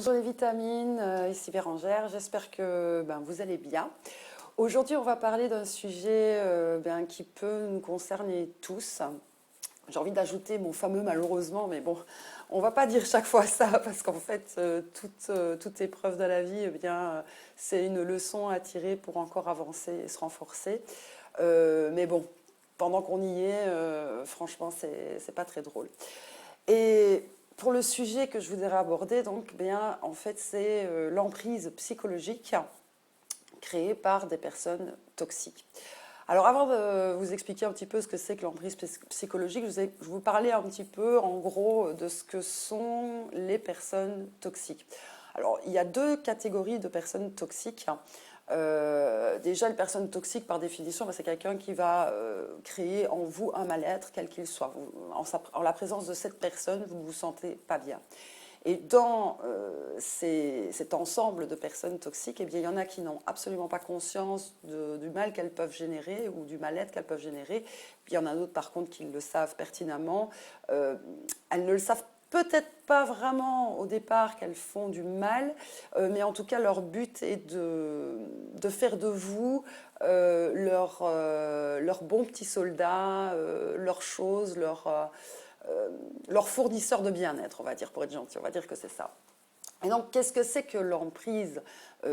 Bonjour les vitamines, ici Bérangère, j'espère que vous allez bien. Aujourd'hui on va parler d'un sujet qui peut nous concerner tous. J'ai envie d'ajouter mon fameux malheureusement, mais bon, on va pas dire chaque fois ça parce qu'en fait toute épreuve de la vie, c'est une leçon à tirer pour encore avancer et se renforcer. Mais bon, pendant qu'on y est, franchement c'est pas très drôle. Et pour le sujet que je voudrais aborder, en fait, c'est l'emprise psychologique créée par des personnes toxiques. Alors, avant de vous expliquer un petit peu ce que c'est que l'emprise psychologique, je vais vous parler un petit peu, en gros, de ce que sont les personnes toxiques. Alors, il y a deux catégories de personnes toxiques. Déjà, une personne toxique, par définition, c'est quelqu'un qui va créer en vous un mal-être, quel qu'il soit. En la présence de cette personne, vous ne vous sentez pas bien. Et dans cet ensemble de personnes toxiques, il y en a qui n'ont absolument pas conscience du mal qu'elles peuvent générer ou du mal-être qu'elles peuvent générer. Puis il y en a d'autres, par contre, qui le savent pertinemment. Elles ne le savent peut-être pas vraiment au départ qu'elles font du mal, mais en tout cas, leur but est de faire de vous leur bon petit soldat, leur chose, leur fournisseur de bien-être, on va dire, pour être gentil, on va dire que c'est ça. Et donc, qu'est-ce que c'est que l'emprise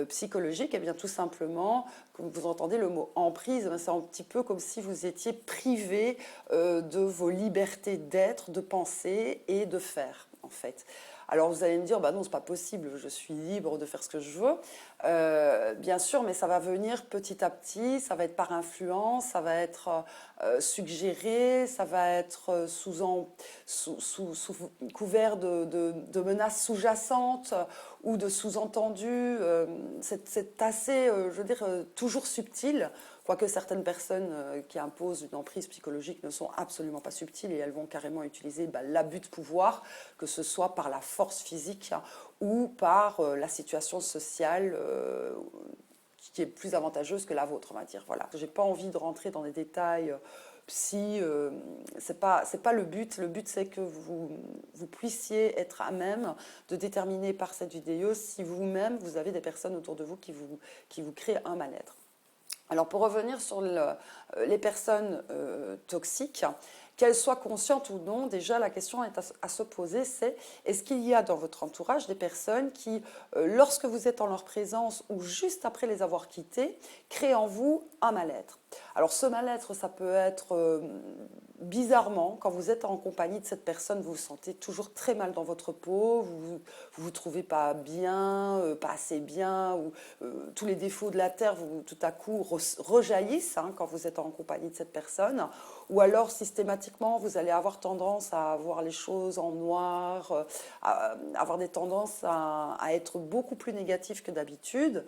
psychologique? Eh bien, tout simplement, comme vous entendez le mot emprise, c'est un petit peu comme si vous étiez privé de vos libertés d'être, de penser et de faire, en fait. Alors vous allez me dire, non, c'est pas possible, je suis libre de faire ce que je veux. Bien sûr, mais ça va venir petit à petit, ça va être par influence, ça va être suggéré, ça va être sous couvert de menaces sous-jacentes ou de sous-entendus. C'est assez, je veux dire, toujours subtil. Quoique certaines personnes qui imposent une emprise psychologique ne sont absolument pas subtiles et elles vont carrément utiliser l'abus de pouvoir, que ce soit par la force physique ou par la situation sociale qui est plus avantageuse que la vôtre, on va dire. Voilà. J'ai pas envie de rentrer dans des détails psy, c'est pas le but. Le but, c'est que vous puissiez être à même de déterminer par cette vidéo si vous-même, vous avez des personnes autour de vous qui vous créent un mal-être. Alors pour revenir sur les personnes toxiques, qu'elles soient conscientes ou non, déjà la question est à se poser, c'est est-ce qu'il y a dans votre entourage des personnes qui, lorsque vous êtes en leur présence ou juste après les avoir quittées, créent en vous un mal-être. Alors ce mal-être, ça peut être bizarrement, quand vous êtes en compagnie de cette personne, vous vous sentez toujours très mal dans votre peau, vous trouvez pas bien, pas assez bien, ou tous les défauts de la terre, tout à coup rejaillissent quand vous êtes en compagnie de cette personne, ou alors systématiquement vous allez avoir tendance à voir les choses en noir, à avoir des tendances à être beaucoup plus négatif que d'habitude,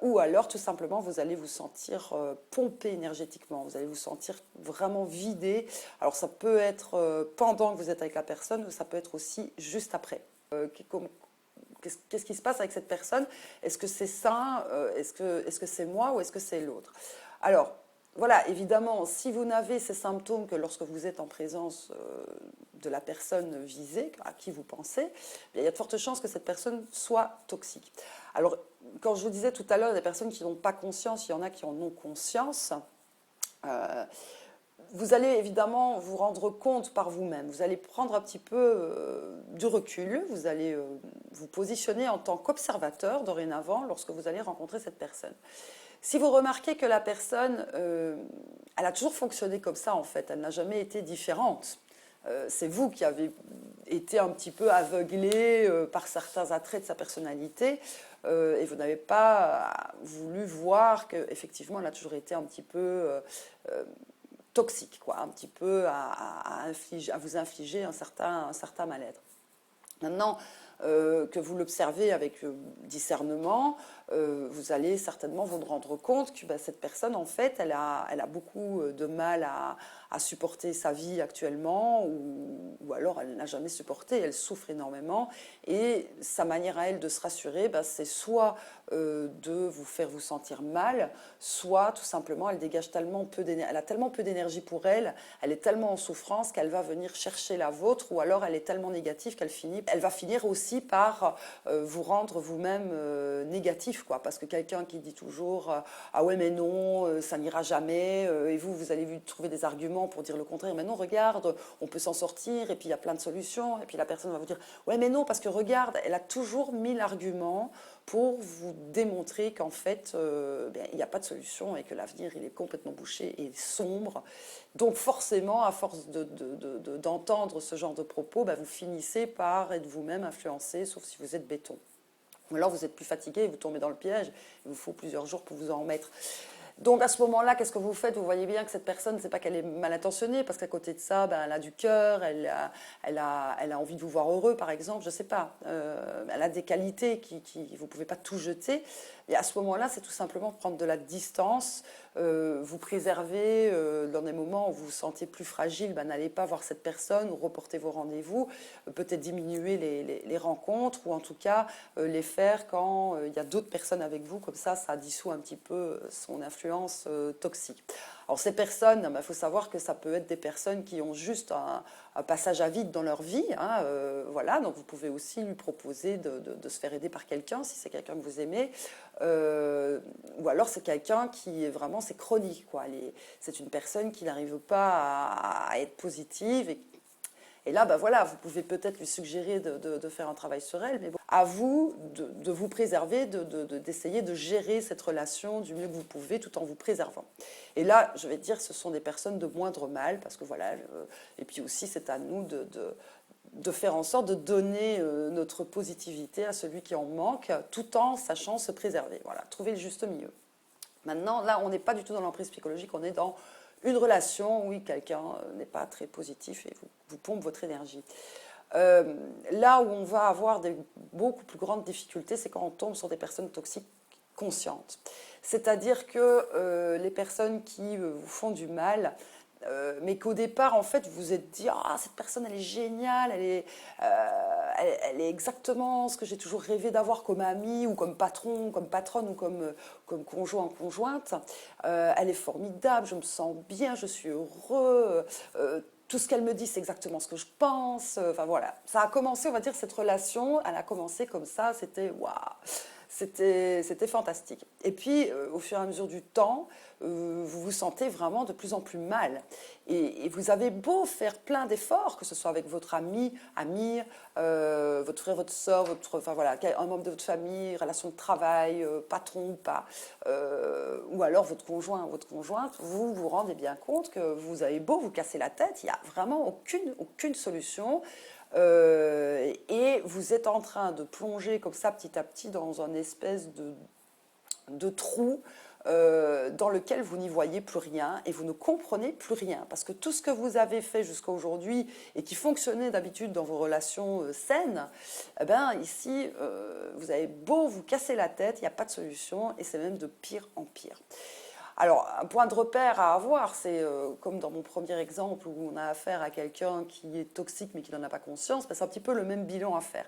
ou alors tout simplement vous allez vous sentir pompé énergétiquement, vous allez vous sentir vraiment vidé. Alors ça peut être pendant que vous êtes avec la personne, ou ça peut être aussi juste après. Qu'est-ce qui se passe avec cette personne? Est-ce que c'est ça? Est-ce que c'est moi ou est-ce que c'est l'autre? Alors, voilà, évidemment, si vous n'avez ces symptômes que lorsque vous êtes en présence de la personne visée, à qui vous pensez, il y a de fortes chances que cette personne soit toxique. Alors, quand je vous disais tout à l'heure, il y a des personnes qui n'ont pas conscience, il y en a qui en ont conscience. Vous allez évidemment vous rendre compte par vous-même. Vous allez prendre un petit peu du recul. Vous allez vous positionner en tant qu'observateur dorénavant lorsque vous allez rencontrer cette personne. Si vous remarquez que la personne, elle a toujours fonctionné comme ça en fait, elle n'a jamais été différente. C'est vous qui avez été un petit peu aveuglé par certains attraits de sa personnalité et vous n'avez pas voulu voir qu'effectivement elle a toujours été un petit peu toxique, quoi, un petit peu à vous infliger un certain mal-être. Maintenant que vous l'observez avec discernement, vous allez certainement vous rendre compte que cette personne, en fait, elle a beaucoup de mal à supporter sa vie actuellement, ou alors elle n'a jamais supporté, elle souffre énormément, et sa manière à elle de se rassurer, c'est soit de vous faire vous sentir mal, soit tout simplement elle dégage tellement peu d'énergie, elle a tellement peu d'énergie pour elle, elle est tellement en souffrance qu'elle va venir chercher la vôtre, ou alors elle est tellement négative qu'elle va finir aussi aussi par vous rendre vous-même négatif, quoi. Parce que quelqu'un qui dit toujours ah ouais mais non, ça n'ira jamais, et vous allez lui trouver des arguments pour dire le contraire, mais non, regarde, on peut s'en sortir, et puis il y a plein de solutions, et puis la personne va vous dire ouais mais non, parce que regarde, elle a toujours 1000 arguments pour vous démontrer qu'en fait, il n'y a pas de solution et que l'avenir, il est complètement bouché et sombre. Donc forcément, à force d'entendre ce genre de propos, vous finissez par être vous-même influencé, sauf si vous êtes béton. Ou alors vous êtes plus fatigué, vous tombez dans le piège, il vous faut plusieurs jours pour vous en remettre. Donc à ce moment-là, qu'est-ce que vous faites? Vous voyez bien que cette personne, c'est pas qu'elle est mal intentionnée, parce qu'à côté de ça, elle a du cœur, elle a envie de vous voir heureux, par exemple, je sais pas. Elle a des qualités vous pouvez pas tout jeter. Et à ce moment-là, c'est tout simplement prendre de la distance, vous préserver dans des moments où vous vous sentez plus fragile, n'allez pas voir cette personne ou reporter vos rendez-vous, peut-être diminuer les rencontres ou en tout cas les faire quand il y a d'autres personnes avec vous, comme ça dissout un petit peu son influence toxique. Alors ces personnes, il faut savoir que ça peut être des personnes qui ont juste un passage à vide dans leur vie, hein, voilà, donc vous pouvez aussi lui proposer de se faire aider par quelqu'un si c'est quelqu'un que vous aimez, ou alors c'est quelqu'un qui est vraiment, c'est chronique, quoi. C'est une personne qui n'arrive pas à être positive et là, voilà, vous pouvez peut-être lui suggérer de faire un travail sur elle, mais bon, à vous de vous préserver, d'essayer de gérer cette relation du mieux que vous pouvez tout en vous préservant. Et là, je vais dire, ce sont des personnes de moindre mal, parce que voilà, et puis aussi c'est à nous de faire en sorte de donner notre positivité à celui qui en manque, tout en sachant se préserver. Voilà, trouver le juste milieu. Maintenant, là, on n'est pas du tout dans l'emprise psychologique, on est dans une relation où quelqu'un n'est pas très positif et vous pompe votre énergie. Là où on va avoir beaucoup plus grandes difficultés, c'est quand on tombe sur des personnes toxiques conscientes. C'est-à-dire que les personnes qui vous font du mal, mais qu'au départ, en fait, vous vous êtes dit « Ah, cette personne, elle est géniale, elle est exactement ce que j'ai toujours rêvé d'avoir comme amie, ou comme patron, comme patronne, ou comme conjoint, conjointe. Elle est formidable, je me sens bien, je suis heureux. Tout ce qu'elle me dit, c'est exactement ce que je pense. » Enfin, voilà. Ça a commencé, on va dire, cette relation, elle a commencé comme ça, c'était « Waouh !» C'était fantastique. Et puis, au fur et à mesure du temps, vous vous sentez vraiment de plus en plus mal. Et vous avez beau faire plein d'efforts, que ce soit avec votre amie, votre frère, votre soeur, enfin voilà, un membre de votre famille, relation de travail, patron ou pas, ou alors votre conjoint ou votre conjointe, vous vous rendez bien compte que vous avez beau vous casser la tête, il n'y a vraiment aucune solution. Et vous êtes en train de plonger comme ça petit à petit dans une espèce de trou dans lequel vous n'y voyez plus rien et vous ne comprenez plus rien. Parce que tout ce que vous avez fait jusqu'à aujourd'hui et qui fonctionnait d'habitude dans vos relations saines, ici, vous avez beau vous casser la tête, il n'y a pas de solution et c'est même de pire en pire. Alors, un point de repère à avoir, c'est comme dans mon premier exemple où on a affaire à quelqu'un qui est toxique mais qui n'en a pas conscience, c'est un petit peu le même bilan à faire.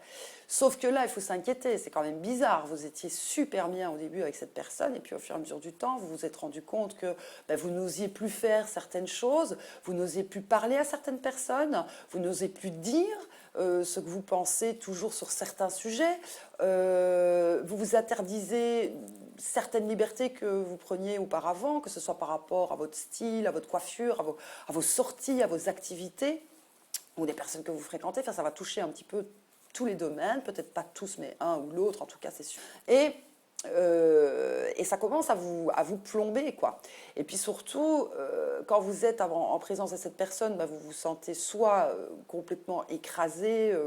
Sauf que là, il faut s'inquiéter, c'est quand même bizarre. Vous étiez super bien au début avec cette personne et puis au fur et à mesure du temps, vous vous êtes rendu compte que vous n'osiez plus faire certaines choses, vous n'osiez plus parler à certaines personnes, vous n'osez plus dire ce que vous pensez toujours sur certains sujets, vous vous interdisez certaines libertés que vous preniez auparavant, que ce soit par rapport à votre style, à votre coiffure, à vos sorties, à vos activités, ou des personnes que vous fréquentez. Enfin, ça va toucher un petit peu tous les domaines, peut-être pas tous, mais un ou l'autre, en tout cas, c'est sûr. Et ça commence à vous plomber, quoi. Et puis surtout, quand vous êtes en présence de cette personne, vous vous sentez soit complètement écrasé,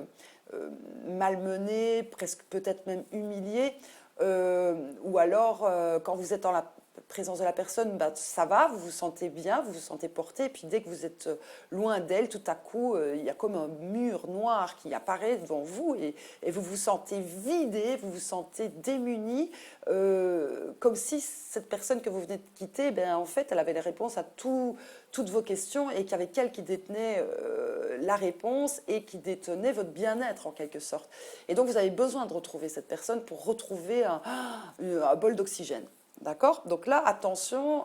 malmené, presque peut-être même humilié, ou alors quand vous êtes en la présence de la personne, ça va, vous vous sentez bien, vous vous sentez porté, et puis dès que vous êtes loin d'elle, tout à coup, il y a comme un mur noir qui apparaît devant vous, et vous vous sentez vidé, vous vous sentez démuni, comme si cette personne que vous venez de quitter, en fait, elle avait les réponses à toutes vos questions, et qu'avec elle qui détenait la réponse, et qui détenait votre bien-être, en quelque sorte. Et donc, vous avez besoin de retrouver cette personne pour retrouver un bol d'oxygène. D'accord? Donc là, attention,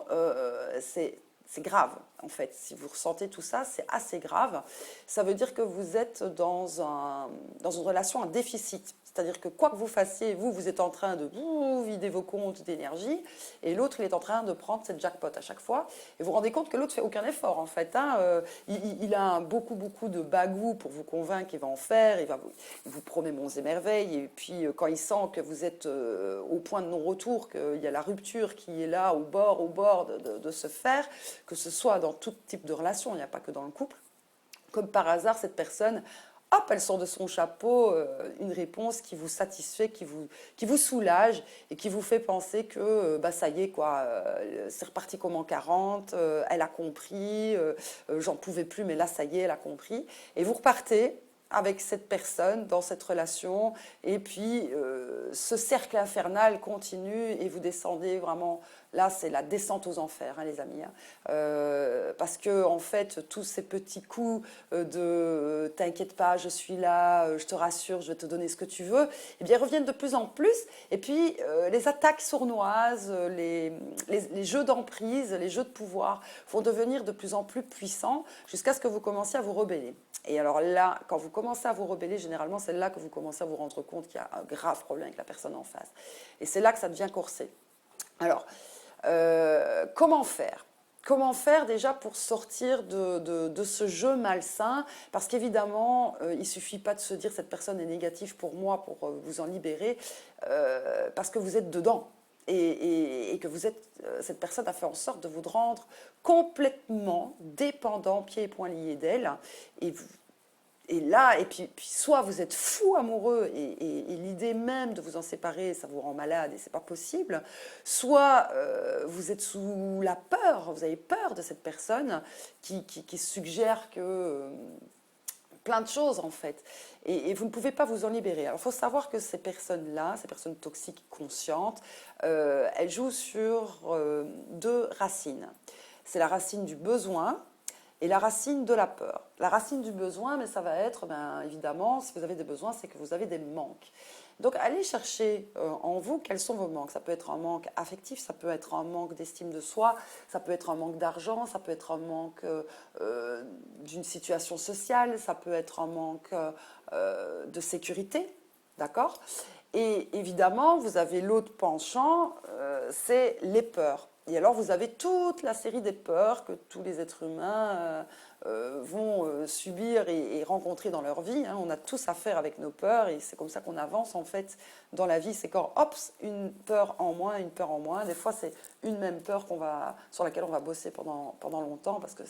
c'est grave, en fait. Si vous ressentez tout ça, c'est assez grave. Ça veut dire que vous êtes dans une relation à déficit. C'est-à-dire que quoi que vous fassiez, vous êtes en train de vider vos comptes d'énergie et l'autre, il est en train de prendre cette jackpot à chaque fois. Et vous vous rendez compte que l'autre ne fait aucun effort, en fait. Hein. Il a beaucoup de bagou pour vous convaincre qu'il va en faire. Il vous promet monts et merveilles. Et puis, quand il sent que vous êtes au point de non-retour, qu'il y a la rupture qui est là, au bord de se faire, que ce soit dans tout type de relation, il n'y a pas que dans le couple, comme par hasard, cette personne, hop, elle sort de son chapeau une réponse qui vous satisfait, qui vous soulage et qui vous fait penser que bah, ça y est, quoi, c'est reparti comme en 40, elle a compris, j'en pouvais plus, mais là, ça y est, elle a compris. Et vous repartez avec cette personne dans cette relation et puis ce cercle infernal continue et vous descendez vraiment, là c'est la descente aux enfers, hein, les amis, hein. Parce que en fait tous ces petits coups de t'inquiète pas, je suis là, je te rassure, je vais te donner ce que tu veux, eh bien reviennent de plus en plus et puis les attaques sournoises, les jeux d'emprise, les jeux de pouvoir vont devenir de plus en plus puissants jusqu'à ce que vous commenciez à vous rebeller. Et alors là, quand vous commencez à vous rebeller, généralement, c'est là que vous commencez à vous rendre compte qu'il y a un grave problème avec la personne en face. Et c'est là que ça devient corsé. Alors, comment faire ? Comment faire déjà pour sortir de ce jeu malsain? Parce qu'évidemment, il ne suffit pas de se dire cette personne est négative pour moi, pour vous en libérer, parce que vous êtes dedans. Et que cette personne a fait en sorte de vous rendre complètement dépendant, pieds et poings liés d'elle. Et là, et puis soit vous êtes fou amoureux et l'idée même de vous en séparer, ça vous rend malade et c'est pas possible, soit vous êtes sous la peur, vous avez peur de cette personne qui suggère que plein de choses en fait. Et vous ne pouvez pas vous en libérer. Alors il faut savoir que ces personnes-là, ces personnes toxiques conscientes, elles jouent sur deux racines. C'est la racine du besoin et la racine de la peur. La racine du besoin, mais ça va être, évidemment, si vous avez des besoins, c'est que vous avez des manques. Donc allez chercher en vous quels sont vos manques. Ça peut être un manque affectif, ça peut être un manque d'estime de soi, ça peut être un manque d'argent, ça peut être un manque d'une situation sociale, ça peut être un manque de sécurité, d'accord? Et évidemment, vous avez l'autre penchant, c'est les peurs. Et alors, vous avez toute la série des peurs que tous les êtres humains vont subir et rencontrer dans leur vie. Hein. On a tous à faire avec nos peurs et c'est comme ça qu'on avance en fait dans la vie. C'est quand, hop, une peur en moins, une peur en moins. Des fois, c'est une même peur sur laquelle on va bosser pendant longtemps parce que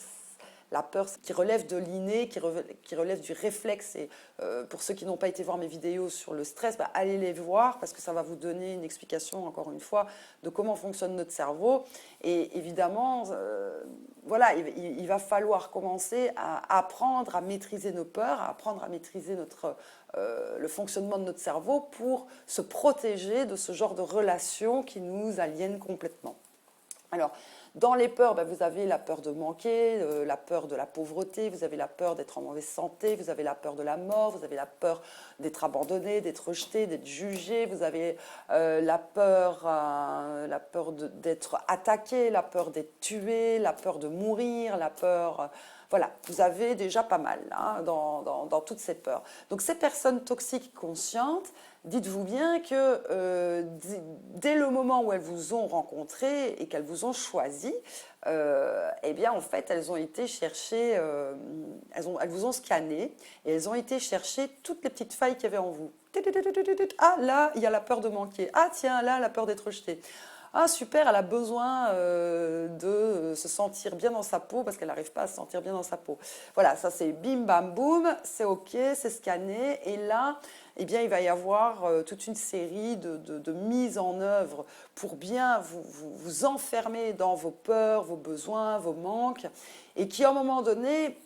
la peur qui relève de l'inné, qui relève du réflexe. Et pour ceux qui n'ont pas été voir mes vidéos sur le stress, allez les voir parce que ça va vous donner une explication, encore une fois, de comment fonctionne notre cerveau. Et évidemment, voilà, il va falloir commencer à apprendre à maîtriser nos peurs, à apprendre à maîtriser le fonctionnement de notre cerveau pour se protéger de ce genre de relations qui nous aliènent complètement. Alors, dans les peurs, vous avez la peur de manquer, la peur de la pauvreté, vous avez la peur d'être en mauvaise santé, vous avez la peur de la mort, vous avez la peur d'être abandonné, d'être rejeté, d'être jugé, vous avez la peur d'être attaqué, la peur d'être tué, la peur de mourir, la peur... Voilà, vous avez déjà pas mal hein, dans toutes ces peurs. Donc ces personnes toxiques conscientes, dites-vous bien que dès le moment où elles vous ont rencontré et qu'elles vous ont choisi, eh bien en fait elles ont été chercher, elles vous ont scanné et elles ont été chercher toutes les petites failles qu'il y avait en vous. Ah là, il y a la peur de manquer. Ah tiens, là, la peur d'être rejeté. Ah super, elle a besoin de se sentir bien dans sa peau parce qu'elle n'arrive pas à se sentir bien dans sa peau. Voilà, ça c'est bim bam boum, c'est ok, c'est scanné. Et là, eh bien, il va y avoir toute une série de mises en œuvre pour bien vous enfermer dans vos peurs, vos besoins, vos manques et qui à un moment donné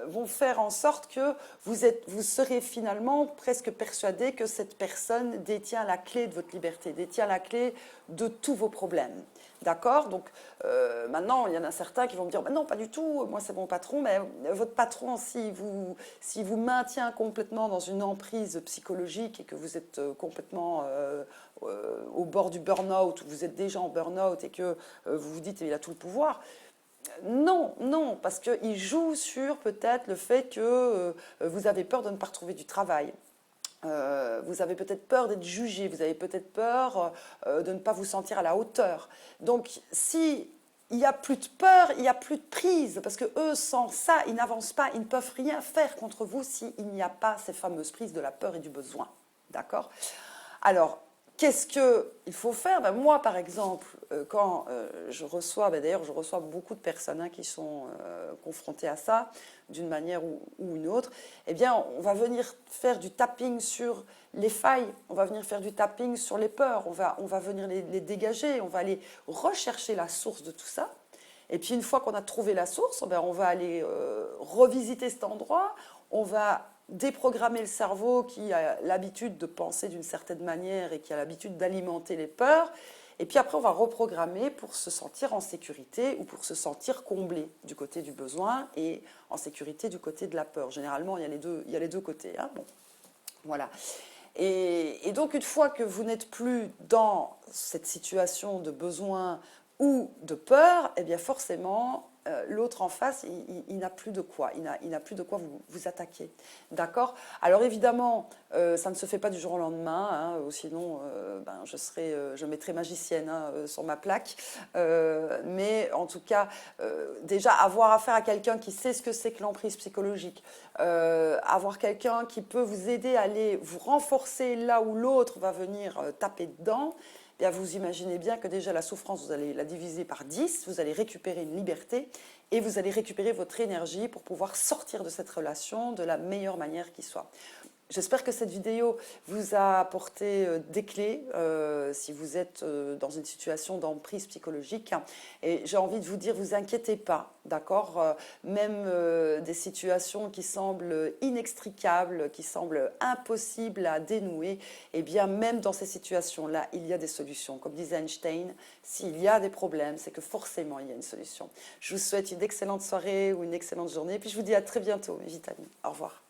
vont faire en sorte que vous serez finalement presque persuadé que cette personne détient la clé de votre liberté, détient la clé de tous vos problèmes. D'accord? Donc maintenant, il y en a certains qui vont me dire non, pas du tout, moi c'est mon patron, mais votre patron, s'il vous maintient complètement dans une emprise psychologique et que vous êtes complètement au bord du burn-out, ou vous êtes déjà en burn-out et que vous vous dites il a tout le pouvoir, Non, non, parce qu'il joue sur peut-être le fait que vous avez peur de ne pas retrouver du travail. Vous avez peut-être peur d'être jugé, vous avez peut-être peur de ne pas vous sentir à la hauteur. Donc, si il n'y a plus de peur, il n'y a plus de prise, parce que eux, sans ça, ils n'avancent pas, ils ne peuvent rien faire contre vous s'il n'y a pas ces fameuses prises de la peur et du besoin. D'accord? Alors, qu'est-ce qu'il faut faire? Ben, moi, par exemple, quand je reçois, ben, d'ailleurs, je reçois beaucoup de personnes qui sont confrontées à ça, d'une manière ou une autre, eh bien, on va venir faire du tapping sur les failles, on va venir faire du tapping sur les peurs, on va venir les dégager, on va aller rechercher la source de tout ça. Et puis, une fois qu'on a trouvé la source, ben, on va aller revisiter cet endroit, on va déprogrammer le cerveau qui a l'habitude de penser d'une certaine manière et qui a l'habitude d'alimenter les peurs. Et puis après, on va reprogrammer pour se sentir en sécurité ou pour se sentir comblé du côté du besoin et en sécurité du côté de la peur. Généralement, il y a les deux côtés. Hein. Bon, voilà. Et donc, une fois que vous n'êtes plus dans cette situation de besoin ou de peur, eh bien forcément, l'autre en face, il n'a plus de quoi, il n'a plus de quoi vous attaquer. D'accord? Alors évidemment, ça ne se fait pas du jour au lendemain, hein, sinon ben, je mettrais magicienne sur ma plaque. Mais en tout cas, déjà avoir affaire à quelqu'un qui sait ce que c'est que l'emprise psychologique, avoir quelqu'un qui peut vous aider à aller vous renforcer là où l'autre va venir taper dedans, bien vous imaginez bien que déjà la souffrance, vous allez la diviser par 10, vous allez récupérer une liberté et vous allez récupérer votre énergie pour pouvoir sortir de cette relation de la meilleure manière qui soit. J'espère que cette vidéo vous a apporté des clés si vous êtes dans une situation d'emprise psychologique. Et j'ai envie de vous dire, vous inquiétez pas, d'accord? Même des situations qui semblent inextricables, qui semblent impossibles à dénouer, eh bien même dans ces situations-là, il y a des solutions. Comme disait Einstein, s'il y a des problèmes, c'est que forcément il y a une solution. Je vous souhaite une excellente soirée ou une excellente journée, puis je vous dis à très bientôt, mes vitamines. Au revoir.